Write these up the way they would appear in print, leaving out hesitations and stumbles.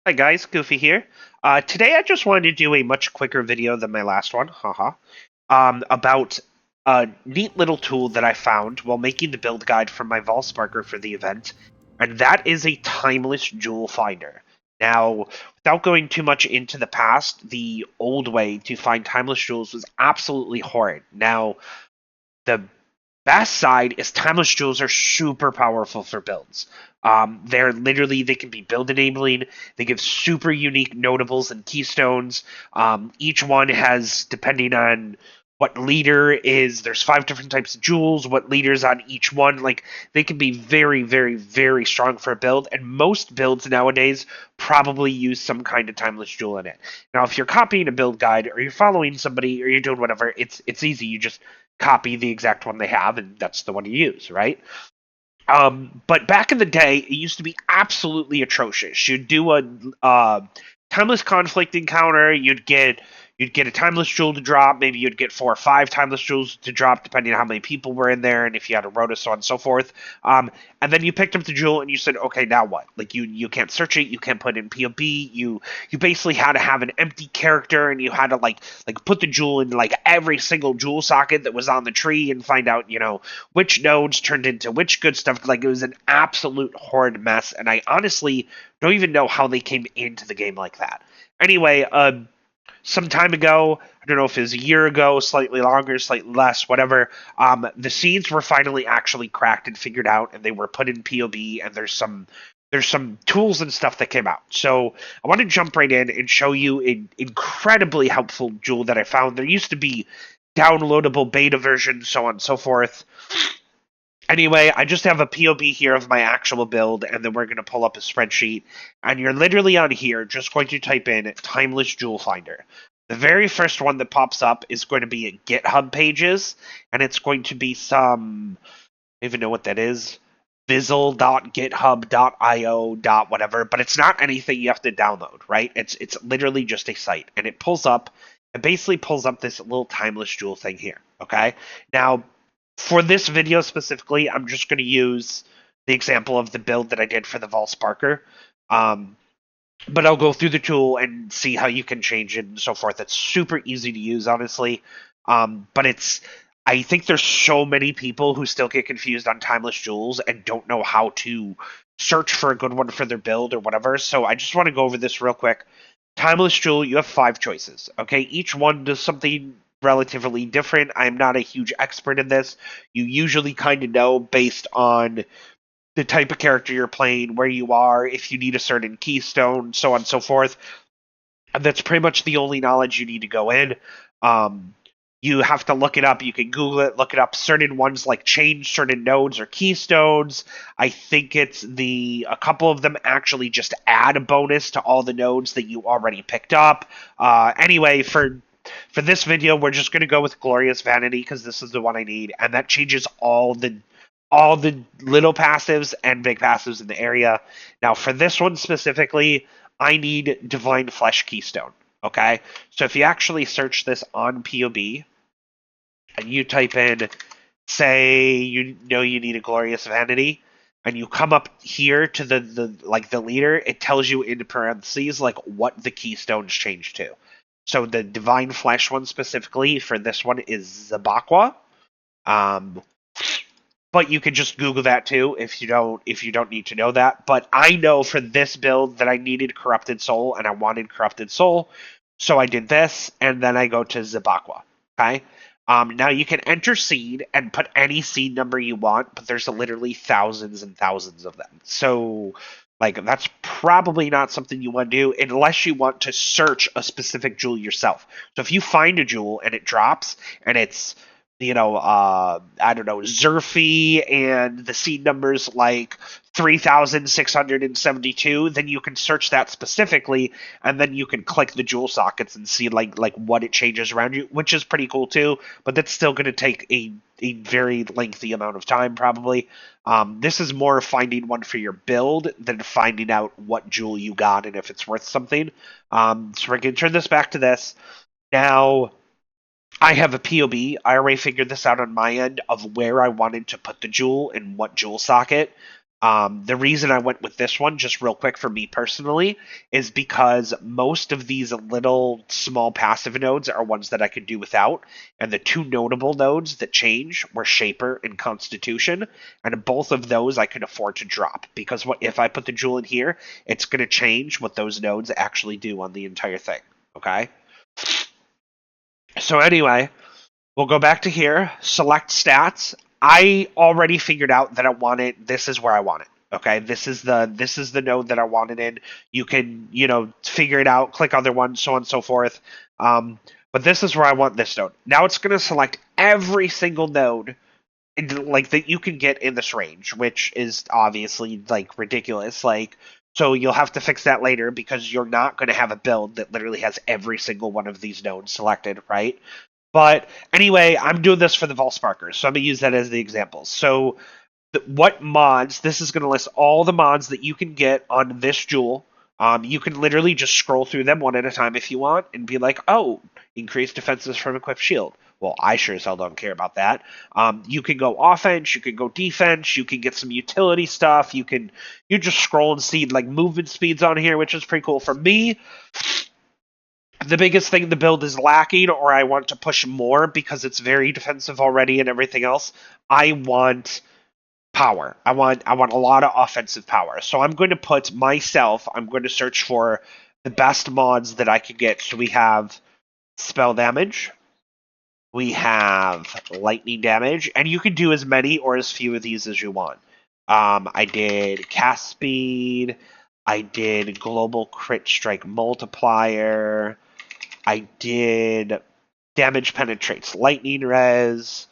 Hi guys, Goofy here. Today I just wanted to do a much quicker video than my last one, about a neat little tool that I found while making the build guide for my Volsparker for the event, and that is a timeless jewel finder. Now, without going too much into the past, the old way to find timeless jewels was absolutely horrid. Now, the best side is timeless jewels are super powerful for builds. They can be build enabling. They give super unique notables and keystones. Each one has, depending on what leader is, there's 5 different types of jewels, what leaders on each one. Like, they can be very, very, very strong for a build, and most builds nowadays probably use some kind of timeless jewel in it. Now, if you're copying a build guide or you're following somebody or you're doing whatever, it's easy. You just copy the exact one they have, and that's the one you use, right? But back in the day, it used to be absolutely atrocious. You'd do a timeless conflict encounter, you'd get a timeless jewel to drop. Maybe you'd get 4 or 5 timeless jewels to drop, depending on how many people were in there and if you had a rota, so on and so forth. And then you picked up the jewel and you said, okay, now what? Like you can't search it, you can't put it in POB. You basically had to have an empty character, and you had to like put the jewel in like every single jewel socket that was on the tree and find out which nodes turned into which good stuff. Like, it was an absolute horrid mess, and I honestly don't even know how they came into the game like that. Anyway, some time ago, I don't know if it was a year ago, slightly longer, slightly less, whatever. The seeds were finally actually cracked and figured out, and they were put in POB. And there's some tools and stuff that came out. So I want to jump right in and show you an incredibly helpful jewel that I found. There used to be downloadable beta versions, so on and so forth. Anyway, I just have a POB here of my actual build, and then we're going to pull up a spreadsheet. And you're literally on here just going to type in Timeless Jewel Finder. The very first one that pops up is going to be a GitHub pages, and it's going to be some, I don't even know what that is, vizzle.github.io dot whatever, but it's not anything you have to download, right? It's literally just a site, and it basically pulls up this little timeless jewel thing here, okay? Now, for this video specifically, I'm just going to use the example of the build that I did for the Volsparker. Um, but I'll go through the tool and see how you can change it and so forth. It's super easy to use, honestly. But I think there's so many people who still get confused on timeless jewels and don't know how to search for a good one for their build or whatever. So I just want to go over this real quick. Timeless jewel, you have 5 choices. Okay, each one does something relatively different. I'm not a huge expert in this. You usually kind of know based on the type of character you're playing, where you are, if you need a certain keystone, so on and so forth. And that's pretty much the only knowledge you need to go in. Um, you have to look it up. You can Google it, look it up. Certain ones like change certain nodes or keystones. I think a couple of them actually just add a bonus to all the nodes that you already picked up. Anyway, for this video, we're just going to go with Glorious Vanity because this is the one I need, and that changes all the little passives and big passives in the area. Now, for this one specifically, I need Divine Flesh Keystone. Okay, so if you actually search this on POB and you type in, say, you need a Glorious Vanity, and you come up here to the leader, it tells you in parentheses like what the keystones change to. So the Divine Flesh one specifically for this one is Zabakwa. Um, but you can just Google that too if you don't need to know that. But I know for this build that I needed Corrupted Soul and I wanted Corrupted Soul, so I did this, and then I go to Zabakwa. Okay. Now you can enter seed and put any seed number you want, but there's literally thousands and thousands of them. So, like, that's probably not something you want to do unless you want to search a specific jewel yourself. So if you find a jewel and it drops and it's I don't know, Zerfi and the seed numbers like 3,672, then you can search that specifically, and then you can click the jewel sockets and see like what it changes around you, which is pretty cool too. But that's still going to take a very lengthy amount of time, probably. This is more finding one for your build than finding out what jewel you got and if it's worth something. So we're going to turn this back to this. Now, I have a POB. I already figured this out on my end of where I wanted to put the jewel and what jewel socket. The reason I went with this one, just real quick for me personally, is because most of these little small passive nodes are ones that I could do without, and the two notable nodes that change were Shaper and Constitution, and both of those I could afford to drop because what if I put the jewel in here, it's going to change what those nodes actually do on the entire thing. Okay. So anyway, we'll go back to here, select stats. I already figured out that I want it. This is where I want it. Okay, this is the node that I want it in. You can figure it out, click other ones, so on and so forth. But this is where I want this node. Now it's going to select every single node like that you can get in this range, which is obviously like ridiculous. Like so you'll have to fix that later because you're not going to have a build that literally has every single one of these nodes selected, right? But anyway, I'm doing this for the Volsparkers, so I'm going to use that as the example. So, what mods? This is going to list all the mods that you can get on this jewel. You can literally just scroll through them one at a time if you want and be like, oh, increase defenses from equipped shield. Well, I sure as hell don't care about that. You can go offense, you can go defense, you can get some utility stuff. You just scroll and see like movement speeds on here, which is pretty cool. For me, the biggest thing the build is lacking, or I want to push more because it's very defensive already and everything else. I want power. I want a lot of offensive power. So I'm going to put myself. I'm going to search for the best mods that I could get. So we have spell damage. We have lightning damage, and you can do as many or as few of these as you want. I did cast speed. I did global crit strike multiplier. I did damage penetrates lightning res,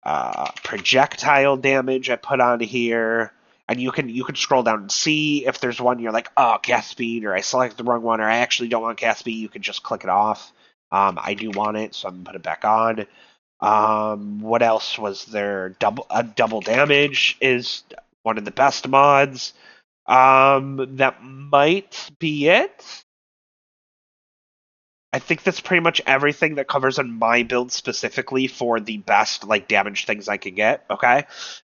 projectile damage I put on here, and you can scroll down and see if there's one you're like, oh, cast speed, or I selected the wrong one, or I actually don't want cast speed. You can just click it off. I do want it, so I'm gonna put it back on. What else was there? Double damage is one of the best mods. That might be it. I think that's pretty much everything that covers on my build specifically for the best like damage things I can get. Okay.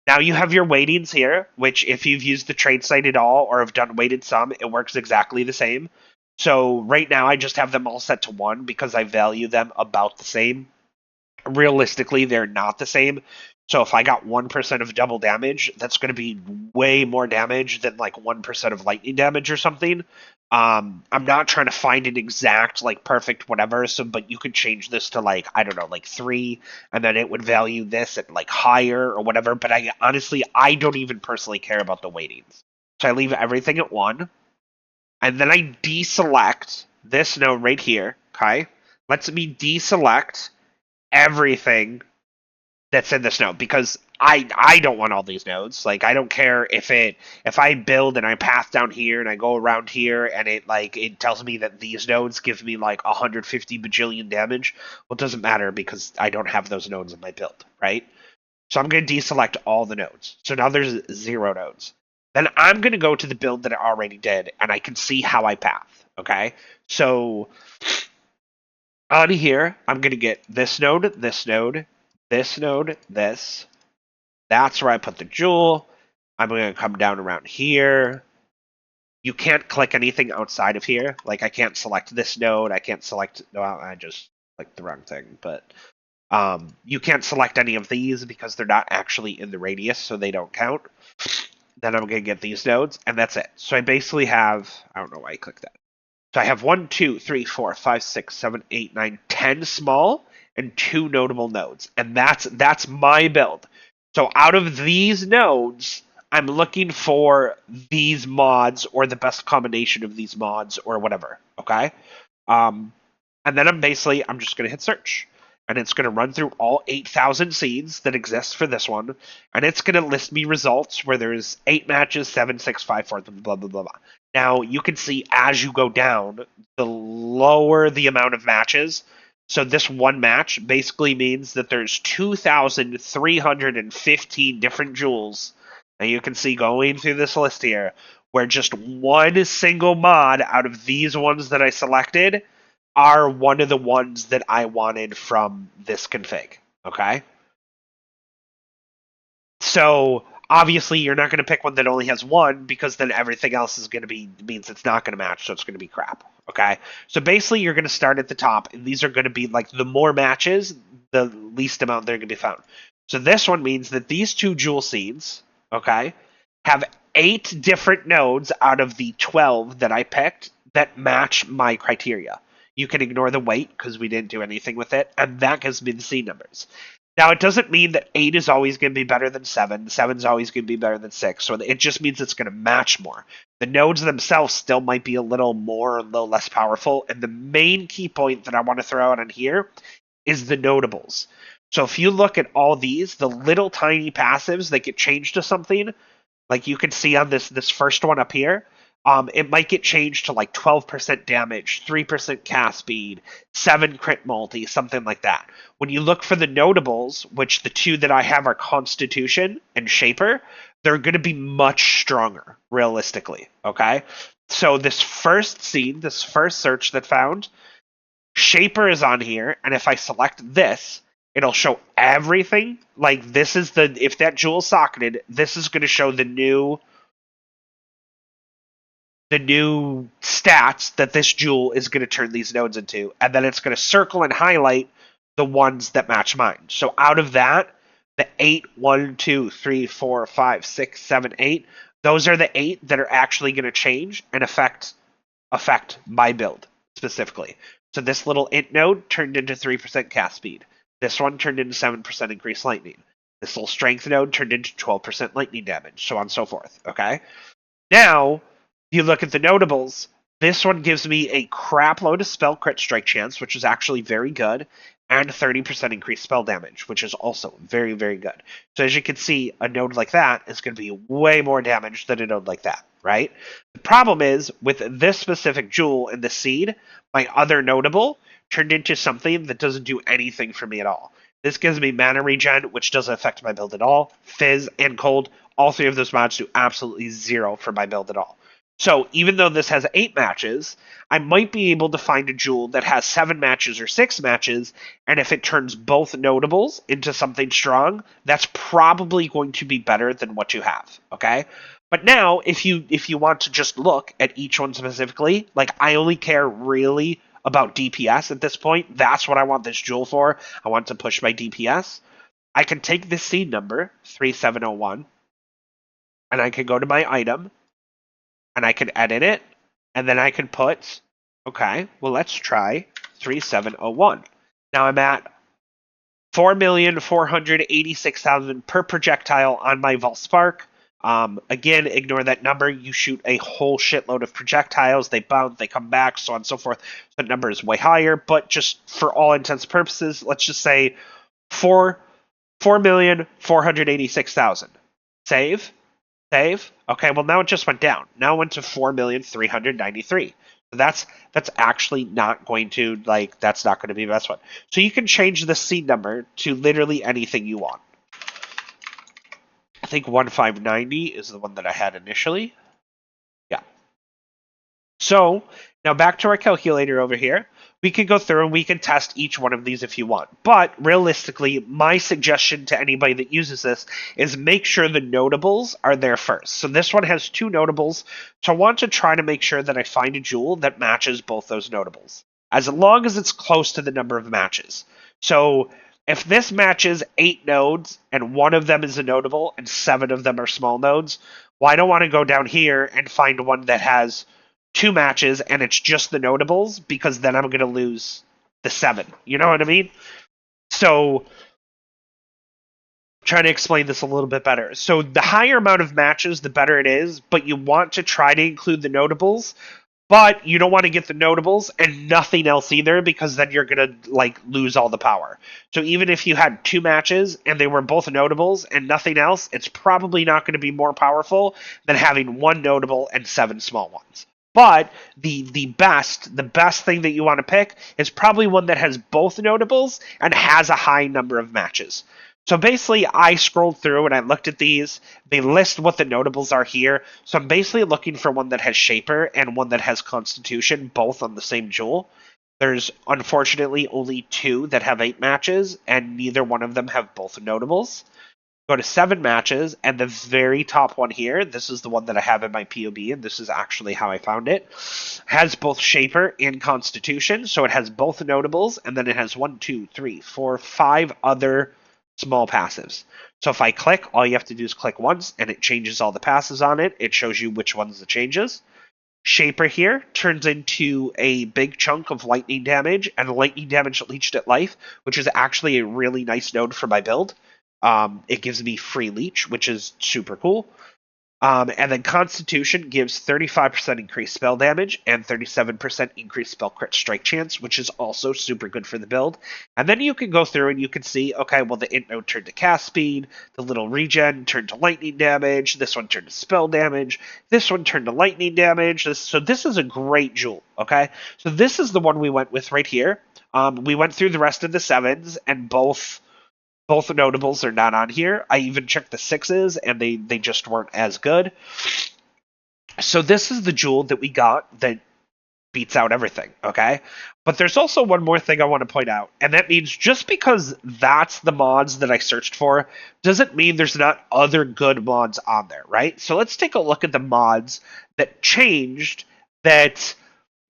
Now you have your weightings here, which if you've used the trade site at all or have done weighted some, it works exactly the same. So right now I just have them all set to 1 because I value them about the same. Realistically, they're not the same. So if I got 1% of double damage, that's going to be way more damage than like 1% of lightning damage or something. I'm not trying to find an exact like perfect whatever. So, but you could change this to like I don't know, like 3, and then it would value this at like higher or whatever. But I honestly I don't even personally care about the weightings. So I leave everything at 1, and then I deselect this node right here. Okay, lets me deselect everything that's in this node because I don't want all these nodes. Like I don't care if I build and I path down here and I go around here and it tells me that these nodes give me like 150 bajillion damage. Well, it doesn't matter because I don't have those nodes in my build, right? So I'm going to deselect all the nodes. So now there's 0 nodes. Then I'm going to go to the build that I already did and I can see how I path. Okay, so on here, I'm going to get this node, this node, this node, this. That's where I put the jewel. I'm going to come down around here. You can't click anything outside of here. Like, I can't select this node. I can't select... Well, I just clicked the wrong thing. But you can't select any of these because they're not actually in the radius, so they don't count. Then I'm going to get these nodes, and that's it. So I basically have... I don't know why I clicked that. So I have 1, 2, 3, 4, 5, 6, 7, 8, 9, 10 small and 2 notable nodes. And that's my build. So out of these nodes, I'm looking for these mods or the best combination of these mods or whatever. Okay? And then I'm just going to hit search. And it's going to run through all 8,000 seeds that exist for this one. And it's going to list me results where there's 8 matches, 7, 6, 5, 4, blah, blah, blah, blah. Now, you can see as you go down, the lower the amount of matches. So this one match basically means that there's 2,315 different jewels. Now you can see going through this list here, where just one single mod out of these ones that I selected are one of the ones that I wanted from this config. Okay? So Obviously, you're not going to pick one that only has one because then everything else is going to be means it's not going to match, so it's going to be crap. Okay, so basically, you're going to start at the top, and these are going to be like the more matches, the least amount they're going to be found. So this one means that these two jewel seeds, okay, have 8 different nodes out of the 12 that I picked that match my criteria. You can ignore the weight because we didn't do anything with it, and that gives me the seed numbers. Now, it doesn't mean that 8 is always going to be better than 7. 7 is always going to be better than 6. So it just means it's going to match more. The nodes themselves still might be a little more, a little less powerful. And the main key point that I want to throw out on here is the notables. So if you look at all these, the little tiny passives that get changed to something, like you can see on this first one up here, it might get changed to like 12% damage, 3% cast speed, 7 crit multi, something like that. When you look for the notables, which the two that I have are Constitution and Shaper, they're going to be much stronger, realistically. Okay? So this first seed, this first search that found, Shaper is on here, and if I select this, it'll show everything. Like this is the, if that jewel socketed, this is going to show the new stats that this jewel is going to turn these nodes into, and then it's going to circle and highlight the ones that match mine. So out of that, the 8, 1, 2, 3, 4, 5, 6, 7, 8, those are the 8 that are actually going to change and affect my build specifically. So this little int node turned into 3% cast speed. This one turned into 7% increased lightning. This little strength node turned into 12% lightning damage, so on and so forth. Okay? Now, you look at the notables, this one gives me a crap load of spell crit strike chance, which is actually very good, and 30% increased spell damage, which is also very, very good. So as you can see, a node like that is going to be way more damage than a node like that, right? The problem is, with this specific jewel and the seed, my other notable turned into something that doesn't do anything for me at all. This gives me mana regen, which doesn't affect my build at all. Fizz and Cold, all 3 of those mods do absolutely 0 for my build at all. So even though this has 8 matches, I might be able to find a jewel that has 7 matches or 6 matches, and if it turns both notables into something strong, that's probably going to be better than what you have, okay? But now, if you want to just look at each one specifically, like I only care really about DPS at this point. That's what I want this jewel for. I want to push my DPS. I can take this seed number, 3701, and I can go to my item, and I can edit it, and then I can put, okay, well, let's try 3701. Now I'm at 4,486,000 per projectile on my Valspark. Again, ignore that number. You shoot a whole shitload of projectiles. They bounce, they come back, so on and so forth. So that number is way higher, but just for all intents and purposes, let's just say 4,486,000. Save. Save. Okay, well now it just went down. Now it went to 4,393,000. So that's actually not going to, like, that's not going to be the best one. So you can change the seed number to literally anything you want. I think 1590 is the one that I had initially. Yeah. So now back to our calculator over here. We can go through and we can test each one of these if you want. But realistically, my suggestion to anybody that uses this is make sure the notables are there first. So this one has 2 notables. So I want to try to make sure that I find a jewel that matches both those notables, as long as it's close to the number of matches. So if this matches 8 nodes and 1 of them is a notable and 7 of them are small nodes, well, I don't want to go down here and find one that has 2 matches and it's just the notables, because then I'm going to lose the 7. You know what I mean? So, trying to explain this a little bit better. So the higher amount of matches, the better it is, but you want to try to include the notables, but you don't want to get the notables and nothing else either, because then you're going to like lose all the power. So even if you had 2 matches and they were both notables and nothing else, it's probably not going to be more powerful than having 1 notable and 7 small ones. But the best thing that you want to pick is probably one that has both notables and has a high number of matches. So basically, I scrolled through and I looked at these. They list what the notables are here. So I'm basically looking for one that has Shaper and one that has Constitution, both on the same jewel. There's unfortunately only 2 that have 8 matches, and neither one of them have both notables, go to 7 matches, and the very top one here, this is the one that I have in my POB, and this is actually how I found it, has both Shaper and Constitution, so it has both notables, and then it has 1, 2, 3, 4, 5 other small passives. So if I click, all you have to do is click once, and it changes all the passives on it. It shows you which ones the changes. Shaper here turns into a big chunk of lightning damage and lightning damage leeched at life, which is actually a really nice node for my build. It gives me free leech, which is super cool. And then Constitution gives 35% increased spell damage and 37% increased spell crit strike chance, which is also super good for the build. And then you can go through and you can see, okay, well, the int node turned to cast speed, the little regen turned to lightning damage, this one turned to spell damage, this one turned to lightning damage. So this is a great jewel, okay? So this is the one we went with right here. We went through the rest of the 7s, and both notables are not on here. I even checked the 6s, and they just weren't as good. So this is the jewel that we got that beats out everything, okay? But there's also one more thing I want to point out, and that means just because that's the mods that I searched for doesn't mean there's not other good mods on there, right? So let's take a look at the mods that changed that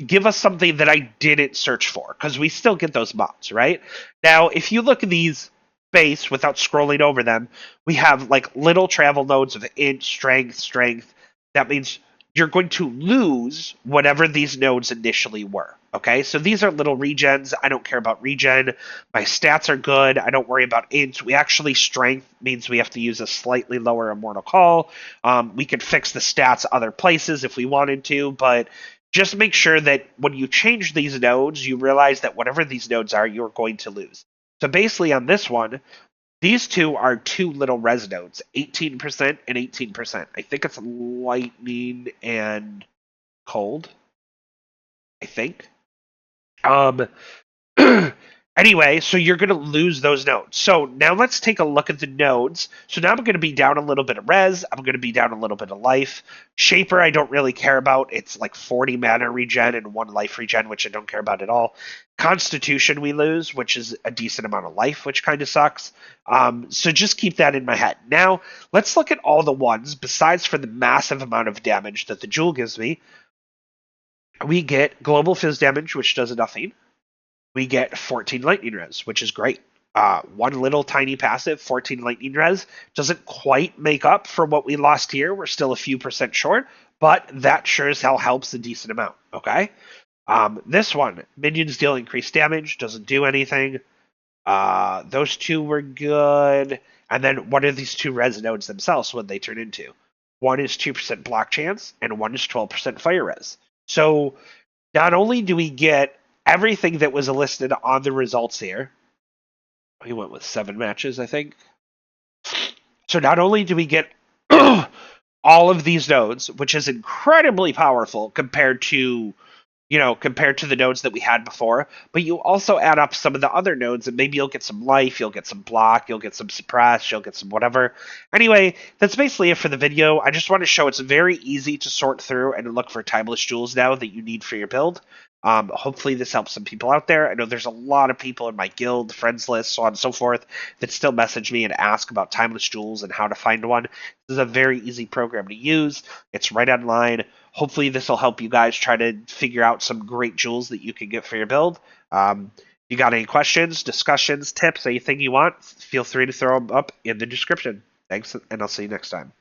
give us something that I didn't search for, because we still get those mods, right? Now, if you look at these base without scrolling over them, we have like little travel nodes of int, strength. That means you're going to lose whatever these nodes initially were. Okay, so these are little regens. I don't care about regen. My stats are good. I don't worry about int. We actually, strength means we have to use a slightly lower immortal call. We could fix the stats other places if we wanted to, but just make sure that when you change these nodes, you realize that whatever these nodes are, you're going to lose. So basically on this one, these two are 2 little res nodes, 18% and 18%. I think it's lightning and cold. I think. Anyway, so you're going to lose those nodes. So now let's take a look at the nodes. So now I'm going to be down a little bit of res. I'm going to be down a little bit of life. Shaper, I don't really care about. It's like 40 mana regen and 1 life regen, which I don't care about at all. Constitution we lose, which is a decent amount of life, which kind of sucks. So just keep that in my head. Now, let's look at all the ones, besides for the massive amount of damage that the jewel gives me. We get global fizz damage, which does nothing. We get 14 lightning res, which is great. One little tiny passive, 14 lightning res, doesn't quite make up for what we lost here. We're still a few percent short, but that sure as hell helps a decent amount, okay? This one, minions deal increased damage, doesn't do anything. Those two were good. And then what are these 2 res nodes themselves when they turn into? One is 2% block chance, and one is 12% fire res. So not only do we get everything that was listed on the results here. He went with 7 matches, I think. So not only do we get all of these nodes, which is incredibly powerful compared to the nodes that we had before, but you also add up some of the other nodes, and maybe you'll get some life, you'll get some block, you'll get some suppress, you'll get some whatever. Anyway, that's basically it for the video. I just want to show it's very easy to sort through and look for timeless jewels now that you need for your build. Hopefully this helps some people out there. I know there's a lot of people in my guild, friends list, so on and so forth, that still message me and ask about timeless jewels and how to find one. This is a very easy program to use. It's right online. Hopefully this will help you guys try to figure out some great jewels that you can get for your build. If you got any questions, discussions, tips, anything you want, feel free to throw them up in the description. Thanks, and I'll see you next time.